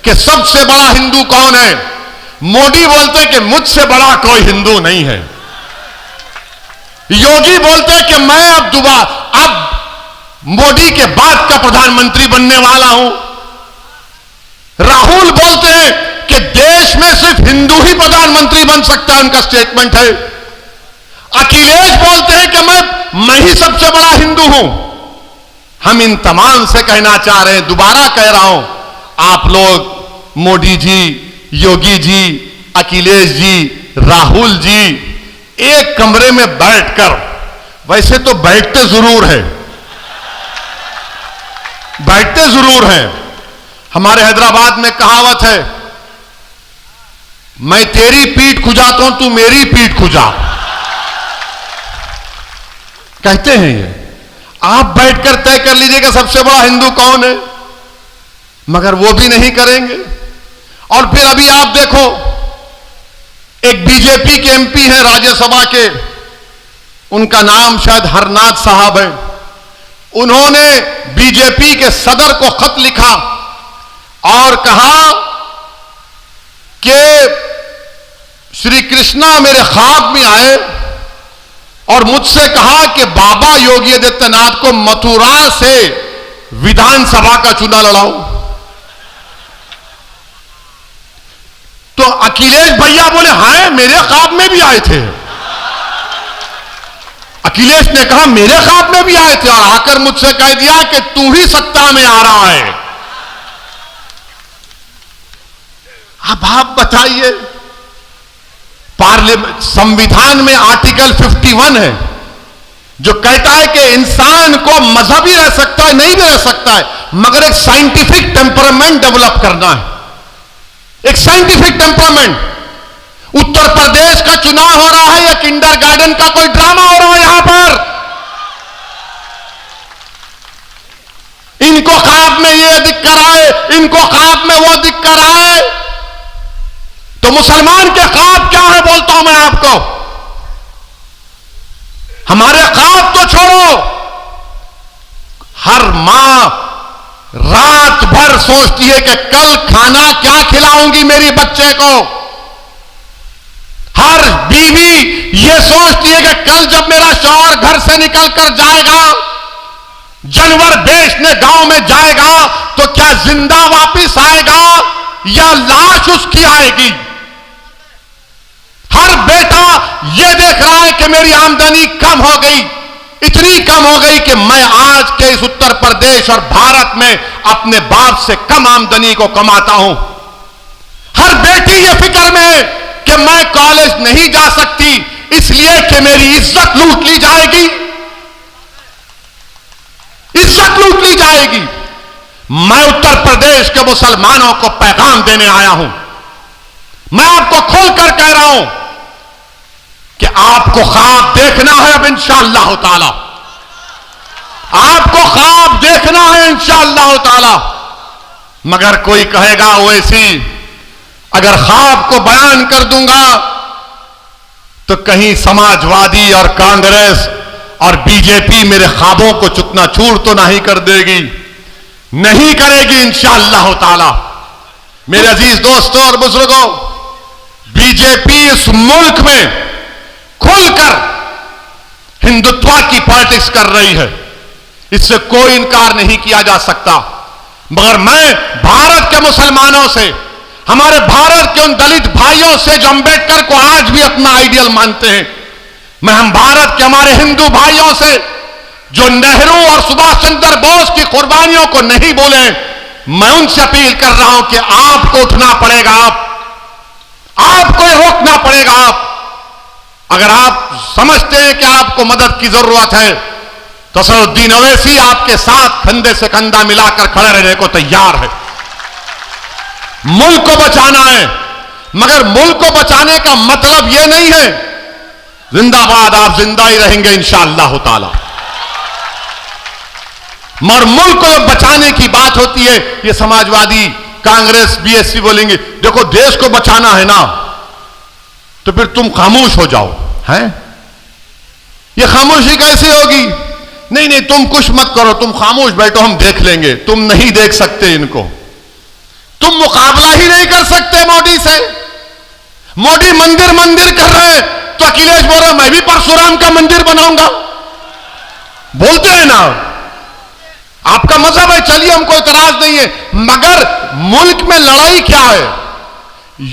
कि सबसे बड़ा हिंदू कौन है, मोदी बोलते कि मुझसे बड़ा कोई हिंदू नहीं है। योगी बोलते कि मैं अब मोदी के बाद का प्रधानमंत्री बनने वाला हूं। राहुल बोलते हैं कि देश में सिर्फ हिंदू ही प्रधानमंत्री बन सकता है, उनका स्टेटमेंट है। अखिलेश बोलते हैं कि मैं ही सबसे बड़ा हिंदू हूं। हम इन तमाम से कहना चाह रहे हैं, दोबारा कह रहा हूं, आप लोग मोदी जी, योगी जी, अखिलेश जी, राहुल जी एक कमरे में बैठकर, वैसे तो बैठते जरूर हैं, हमारे हैदराबाद में कहावत है, मैं तेरी पीठ खुजाता हूं, तू मेरी पीठ खुजा, कहते हैं ये। आप बैठकर तय कर लीजिएगा सबसे बड़ा हिंदू कौन है, मगर वो भी नहीं करेंगे। और फिर अभी आप देखो, एक बीजेपी के एमपी हैं राज्यसभा के, उनका नाम शायद हरनाथ साहब है। उन्होंने बीजेपी के सदर को खत लिखा और कहा कि श्री कृष्णा मेरे ख्वाब में आए और मुझसे कहा कि बाबा योगी आदित्यनाथ को मथुरा से विधानसभा का चुनाव लड़ाओ। तो अखिलेश भैया बोले, हाय मेरे ख्वाब में भी आए थे। अखिलेश ने कहा मेरे ख्वाब में भी आए थे, और आकर मुझसे कह दिया कि तू ही सत्ता में आ रहा है। अब आप बताइए, पार्लियामेंट संविधान में आर्टिकल 51 है जो कहता है कि इंसान को मजहबी रह सकता है, नहीं भी रह सकता है, मगर एक साइंटिफिक टेम्परामेंट डेवलप करना है, एक साइंटिफिक टेम्परामेंट। उत्तर प्रदेश का चुनाव हो रहा है या किंडरगार्टन का कोई ड्रामा हो रहा है यहां पर? इनको ख्वाब में ये दिख कर आए, इनको ख्वाब में वो दिख कर आए। तो मुसलमान के ख्वाब क्या है बोलता हूं मैं आपको। हमारे ख्वाब तो छोड़ो, हर मां रात भर सोचती है कि कल खाना क्या खिलाऊंगी मेरी बच्चे को। हर बीवी ये सोचती है कि कल जब मेरा शौहर घर से निकल कर जाएगा, जानवर बेचने गांव में जाएगा, तो क्या जिंदा वापस आएगा या लाश उसकी आएगी। हर बेटा ये देख रहा है कि मेरी आमदनी कम हो गई, इतनी कम हो गई कि मैं आज के इस उत्तर प्रदेश और भारत में अपने बाप से कम आमदनी को कमाता हूं। हर बेटी ये फिक्र में है कि मैं कॉलेज नहीं जा सकती इसलिए कि मेरी इज्जत लूट ली जाएगी, इज्जत लूट ली जाएगी। मैं उत्तर प्रदेश के मुसलमानों को पैगाम देने आया हूं। मैं आपको खोलकर कह रहा हूं कि आपको ख्वाब देखना है अब इंशाअल्लाह ताला, आपको ख्वाब देखना है इंशाअल्लाह ताला। मगर कोई कहेगा ओवैसी अगर ख्वाब को बयान कर दूंगा तो कहीं समाजवादी और कांग्रेस और बीजेपी मेरे ख्वाबों को चुकनाचूर तो नहीं कर देगी। नहीं करेगी इंशाअल्लाह ताला। मेरे अजीज दोस्तों और बुजुर्गों, बीजेपी इस मुल्क में खुलकर हिंदुत्व की पॉलिटिक्स कर रही है, इससे कोई इनकार नहीं किया जा सकता। मगर मैं भारत के मुसलमानों से, हमारे भारत के उन दलित भाइयों से जो अंबेडकर को आज भी अपना आइडियल मानते हैं, हम भारत के हमारे हिंदू भाइयों से जो नेहरू और सुभाष चंद्र बोस की कुर्बानियों को नहीं बोले, मैं उनसे अपील कर रहा हूं कि आपको उठना पड़ेगा, आपको रोकना पड़ेगा। अगर आप समझते हैं कि आपको मदद की जरूरत है तो असदुद्दीन ओवैसी आपके साथ कंधे से कंधा मिलाकर खड़े रहने को तैयार है। मुल्क को बचाना है, मगर मुल्क को बचाने का मतलब यह नहीं है जिंदाबाद आप जिंदा ही रहेंगे इंशाअल्लाह ताला। मगर मुल्क को बचाने की बात होती है, ये समाजवादी कांग्रेस बीएसपी बोलेंगे देखो देश को बचाना है ना, तो फिर तुम खामोश हो जाओ। हैं ये खामोशी कैसे होगी? नहीं नहीं तुम कुछ मत करो, तुम खामोश बैठो, हम देख लेंगे। तुम नहीं देख सकते इनको, तुम मुकाबला ही नहीं कर सकते मोदी से। मोदी मंदिर मंदिर कर रहे हैं तो अखिलेश बोल रहे मैं भी परशुराम का मंदिर बनाऊंगा। बोलते हैं ना, आपका मजहब है, चलिए हमको इतराज नहीं है, मगर मुल्क में लड़ाई क्या है?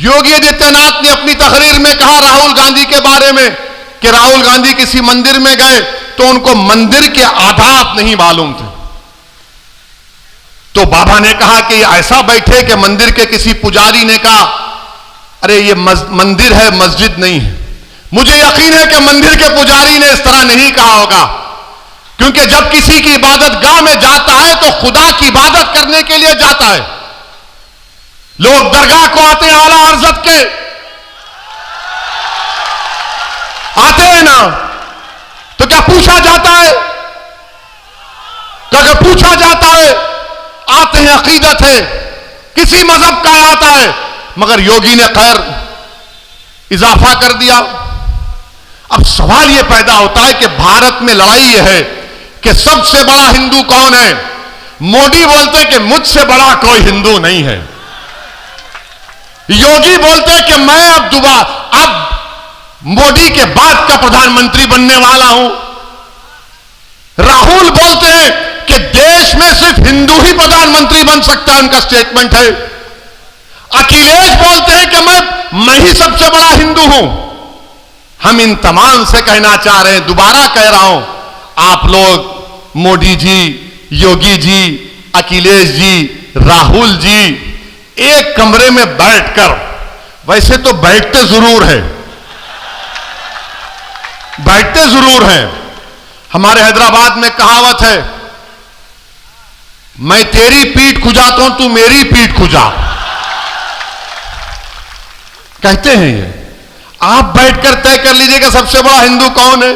योगी आदित्यनाथ ने अपनी तकरीर में कहा राहुल गांधी के बारे में कि राहुल गांधी किसी मंदिर में गए तो उनको मंदिर के आदाब नहीं मालूम थे। तो बाबा ने कहा कि ऐसा बैठे कि मंदिर के किसी पुजारी ने कहा अरे ये मंदिर है, मस्जिद नहीं है। मुझे यकीन है कि मंदिर के पुजारी ने इस तरह नहीं कहा होगा, क्योंकि जब किसी की इबादत गाह में जाता है तो खुदा की इबादत करने के लिए जाता है। लोग दरगाह को आते हैं आला हज़रत के, आते हैं ना, तो क्या पूछा जाता है? तो अगर पूछा जाता है, आते हैं, अकीदत है, किसी मजहब का आता है, मगर योगी ने खैर इजाफा कर दिया। अब सवाल यह पैदा होता है कि भारत में लड़ाई यह है कि सबसे बड़ा हिंदू कौन है? मोदी बोलते हैं कि मुझसे बड़ा कोई हिंदू नहीं है। योगी बोलते हैं कि मैं अब मोदी के बाद का प्रधानमंत्री बनने वाला हूं। राहुल बोलते हैं कि देश में सिर्फ हिंदू ही प्रधानमंत्री बन सकता है, उनका स्टेटमेंट है। अखिलेश बोलते हैं कि मैं ही सबसे बड़ा हिंदू हूं। हम इन तमाम से कहना चाह रहे हैं, दोबारा कह रहा हूं, आप लोग मोदी जी, योगी जी, अखिलेश जी, राहुल जी एक कमरे में बैठकर, वैसे तो बैठते जरूर हैं, हमारे हैदराबाद में कहावत है, मैं तेरी पीठ खुजाता हूं, तू मेरी पीठ खुजा, कहते हैं ये। आप बैठकर तय कर लीजिएगा सबसे बड़ा हिंदू कौन है,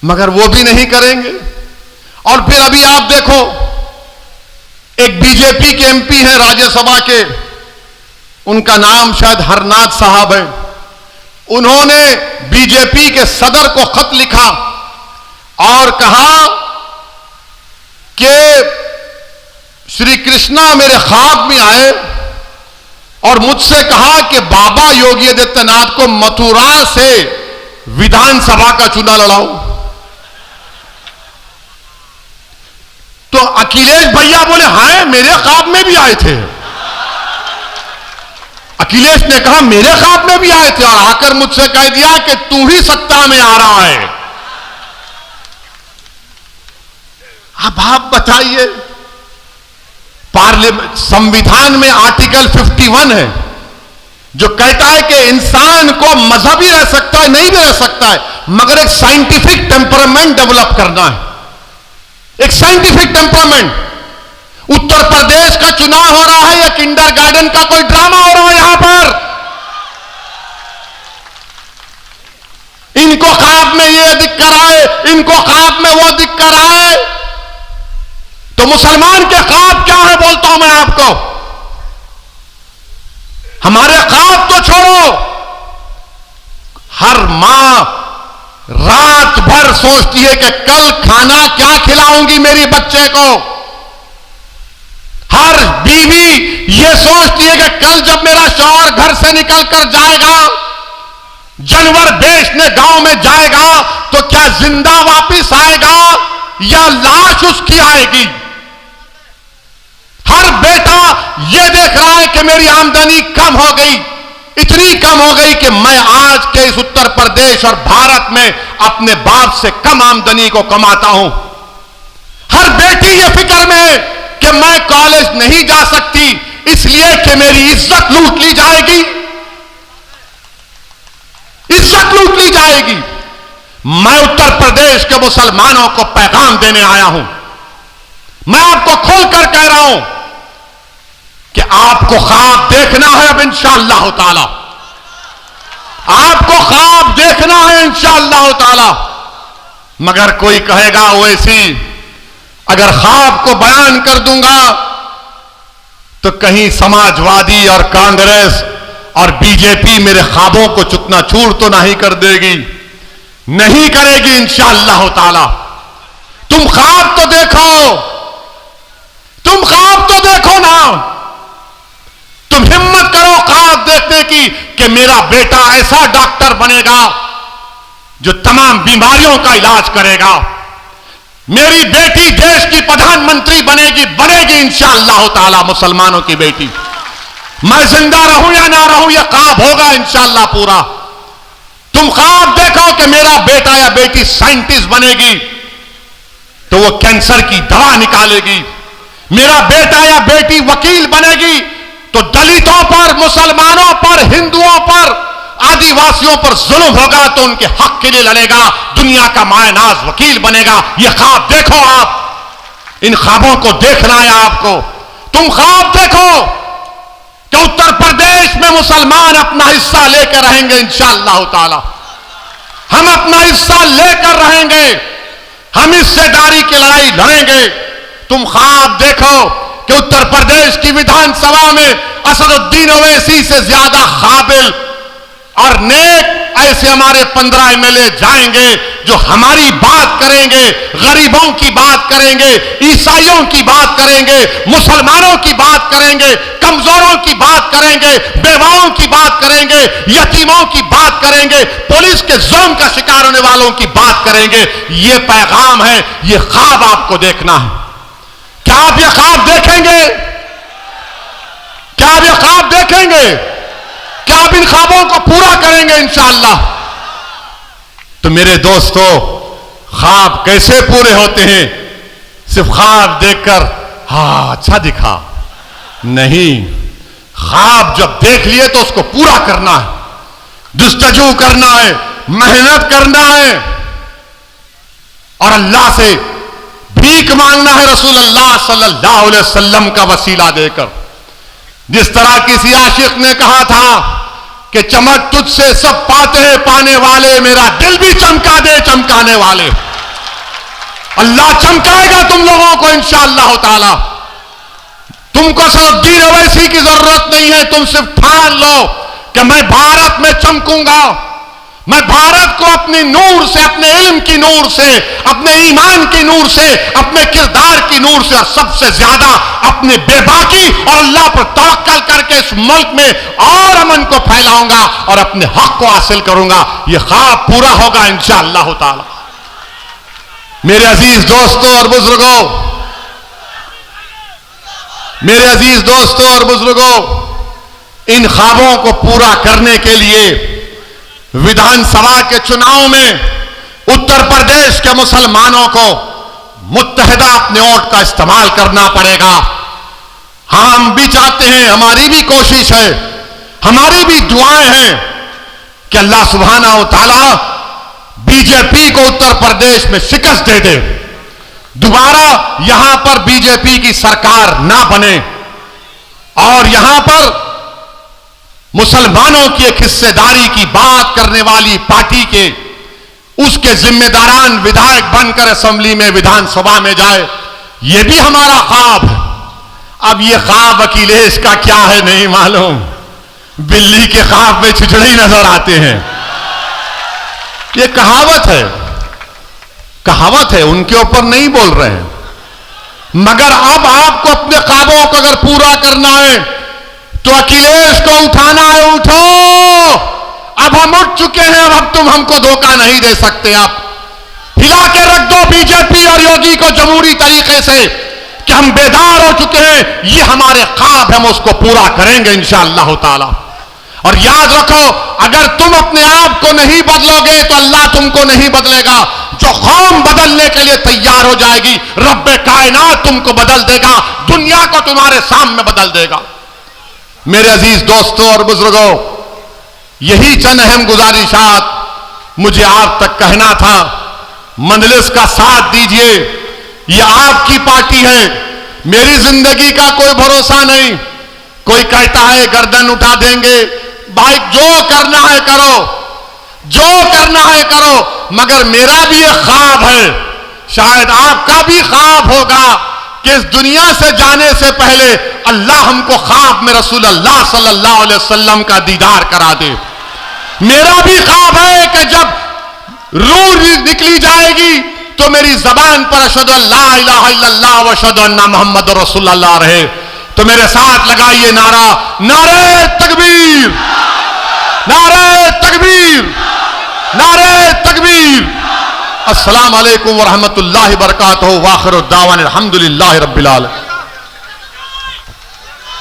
मगर वो भी नहीं करेंगे। और फिर अभी आप देखो, एक बीजेपी के एमपी हैं राज्यसभा के, उनका नाम शायद हरनाथ साहब है। उन्होंने बीजेपी के सदर को खत लिखा और कहा कि श्री कृष्णा मेरे ख्वाब में आए और मुझसे कहा कि बाबा योगी आदित्यनाथ को मथुरा से विधानसभा का चुनाव लड़ाओ। तो अखिलेश भैया बोले हाय मेरे ख्वाब में भी आए थे। अखिलेश ने कहा मेरे ख्वाब में भी आए थे और आकर मुझसे कह दिया कि तू ही सत्ता में आ रहा है। अब आप बताइए, पार्लियामेंट संविधान में आर्टिकल 51 है जो कहता है कि इंसान को मजहबी रह सकता है, नहीं भी रह सकता है, मगर एक साइंटिफिक टेम्परामेंट डेवलप करना है, एक साइंटिफिक टेम्परामेंट। उत्तर प्रदेश का चुनाव हो रहा है या किंडरगार्टन का कोई ड्रामा हो रहा है यहां पर? इनको ख्वाब में ये दिख कर आए, इनको ख्वाब में वो दिख कर आए। तो मुसलमान के ख्वाब क्या है बोलता हूं मैं आपको। हमारे ख्वाब तो छोड़ो, हर मां रात भर सोचती है कि कल खाना क्या खिलाऊंगी मेरी बच्चे को। हर बीवी ये सोचती है कि कल जब मेरा शौहर घर से निकल कर जाएगा, जानवर बेचने गांव में जाएगा, तो क्या जिंदा वापस आएगा या लाश उसकी आएगी। हर बेटा ये देख रहा है कि मेरी आमदनी कम हो गई, इतनी कम हो गई कि मैं आज के इस उत्तर प्रदेश और भारत में अपने बाप से कम आमदनी को कमाता हूं। हर बेटी ये फिक्र में है कि मैं कॉलेज नहीं जा सकती इसलिए कि मेरी इज्जत लूट ली जाएगी, इज्जत लूट ली जाएगी। मैं उत्तर प्रदेश के मुसलमानों को पैगाम देने आया हूं। मैं आपको खोलकर कह रहा हूं कि आपको ख्वाब देखना है अब इंशाअल्लाह ताला, आपको ख्वाब देखना है इंशाअल्लाह ताला। मगर कोई कहेगा ओवैसी अगर ख्वाब को बयान कर दूंगा तो कहीं समाजवादी और कांग्रेस और बीजेपी मेरे ख्वाबों को चूर तो नहीं कर देगी। नहीं करेगी इंशाअल्लाह ताला। तुम ख्वाब तो देखो, तुम ख्वाब तो देखो ना। तुम हिम्मत करो ख्वाब देखने की कि मेरा बेटा ऐसा डॉक्टर बनेगा जो तमाम बीमारियों का इलाज करेगा, मेरी बेटी देश की प्रधानमंत्री बनेगी इंशाअल्लाह ताला, मुसलमानों की बेटी। मैं जिंदा रहूं या ना रहूं, यह ख्वाब होगा इंशाअल्लाह पूरा। तुम ख्वाब देखो कि मेरा बेटा या बेटी साइंटिस्ट बनेगी तो वो कैंसर की दवा निकालेगी, मेरा बेटा या बेटी वकील बनेगी तो दलितों पर, मुसलमानों पर, हिंदुओं पर, आदिवासियों पर जुल्म होगा तो उनके हक के लिए लड़ेगा, दुनिया का मायनाज वकील बनेगा। यह ख्वाब देखो आप, इन ख्वाबों को देखना है आपको। तुम ख्वाब देखो कि उत्तर प्रदेश में मुसलमान अपना हिस्सा लेकर रहेंगे इंशाअल्लाह ताला, हम अपना हिस्सा लेकर रहेंगे, हम हिस्सेदारी की लड़ाई लड़ेंगे। तुम ख्वाब देखो कि उत्तर प्रदेश की विधानसभा में असदुद्दीन ओवैसी से ज्यादा काबिल और नेक ऐसे हमारे 15 एमएलए जाएंगे जो हमारी बात करेंगे, गरीबों की बात करेंगे, ईसाइयों की बात करेंगे, मुसलमानों की बात करेंगे, कमजोरों की बात करेंगे, बेवाओं की बात करेंगे, यतीमों की बात करेंगे, पुलिस के जुल्म का शिकार होने वालों की बात करेंगे। ये पैगाम है, ये ख्वाब आपको देखना है। क्या आप ये ख्वाब देखेंगे? क्या आप ये ख्वाब देखेंगे? क्या आप इन ख्वाबों को पूरा करेंगे इंशाअल्लाह? तो मेरे दोस्तों, ख्वाब कैसे पूरे होते हैं? सिर्फ ख्वाब देखकर हाँ अच्छा दिखा नहीं, ख्वाब जब देख लिए तो उसको पूरा करना है, जुस्तजू करना है, मेहनत करना है और अल्लाह से भीख मांगना है रसूलुल्लाह सल्लल्लाहु अलैहि वसल्लम का वसीला देकर। जिस तरह किसी आशिक ने कहा था कि चमक तुझसे सब पाते हैं पाने वाले, मेरा दिल भी चमका दे चमकाने वाले। अल्लाह चमकाएगा तुम लोगों को इंशाअल्लाह ताला। तुमको असदुद्दीन ओवैसी की जरूरत नहीं है, तुम सिर्फ ठान लो कि मैं भारत में चमकूंगा, मैं भारत को अपने नूर से, अपने इल्म की नूर से, अपने ईमान की नूर से, अपने किरदार की नूर से और सबसे ज्यादा अपने बेबाकी और अल्लाह पर तवक्कल करके इस मुल्क में और अमन को फैलाऊंगा और अपने हक को हासिल करूंगा। यह ख्वाब पूरा होगा इंशाअल्लाह ताला। मेरे अजीज दोस्तों और बुजुर्गों, मेरे अजीज दोस्तों और बुजुर्गों, इन ख्वाबों को पूरा करने के लिए विधानसभा के चुनाव में उत्तर प्रदेश के मुसलमानों को मुत्तहिदा अपने वोट का इस्तेमाल करना पड़ेगा। हम भी चाहते हैं, हमारी भी कोशिश है, हमारी भी दुआएं हैं कि अल्लाह सुब्हानहू तआला बीजेपी को उत्तर प्रदेश में शिकस्त दे दे, दोबारा यहां पर बीजेपी की सरकार ना बने और यहां पर मुसलमानों की एक हिस्सेदारी की बात करने वाली पार्टी के उसके जिम्मेदारान विधायक बनकर असेंबली में, विधानसभा में जाए। यह भी हमारा ख्वाब है। अब यह ख्वाब अखिलेश का क्या है नहीं मालूम, बिल्ली के ख्वाब में छिछड़े नजर आते हैं। यह कहावत है, कहावत है, उनके ऊपर नहीं बोल रहे हैं। मगर अब आपको अपने ख्वाबों को अगर पूरा करना है तो अखिलेश को उठाना है। उठो, अब हम उठ चुके हैं, अब तुम हमको धोखा नहीं दे सकते। आप हिला के रख दो बीजेपी और योगी को जमहूरी तरीके से कि हम बेदार हो चुके हैं, ये हमारे ख्वाब, हम उसको पूरा करेंगे इंशाअल्लाह ताला। और याद रखो, अगर तुम अपने आप को नहीं बदलोगे तो अल्लाह तुमको नहीं बदलेगा। जो कौम बदलने के लिए तैयार हो जाएगी, रब्बे कायनात तुमको बदल देगा, दुनिया को तुम्हारे सामने बदल देगा। मेरे अजीज दोस्तों और बुजुर्गों, यही चंद अहम गुजारिशात मुझे आप तक कहना था। मजलिस का साथ दीजिए, यह आपकी पार्टी है, मेरी जिंदगी का कोई भरोसा नहीं। कोई कहता है गर्दन उठा देंगे, भाई जो करना है करो, जो करना है करो, मगर मेरा भी एक ख्वाब है, शायद आपका भी ख्वाब होगा कि इस दुनिया से जाने से पहले अल्लाह हमको ख्वाब में रसूलुल्लाह सल्लल्लाहु अलैहि वसल्लम का दीदार करा दे। मेरा भी ख्वाब है कि जब रूह निकली जाएगी तो मेरी जबान पर अशहदु अल्ला इलाहा इल्लल्लाह व अशहदु अन्ना मुहम्मद रसूलुल्लाह रहे, तो मेरे साथ लगाइए नारा, नारे तकबीर, नारे तकबीर, नारे तकबीर। अस्सलाम वालेकुम व रहमतुल्लाहि व बरकातहू। व आखिरु दावाना अल्हम्दुलिल्लाहि रब्बिल आलमीन।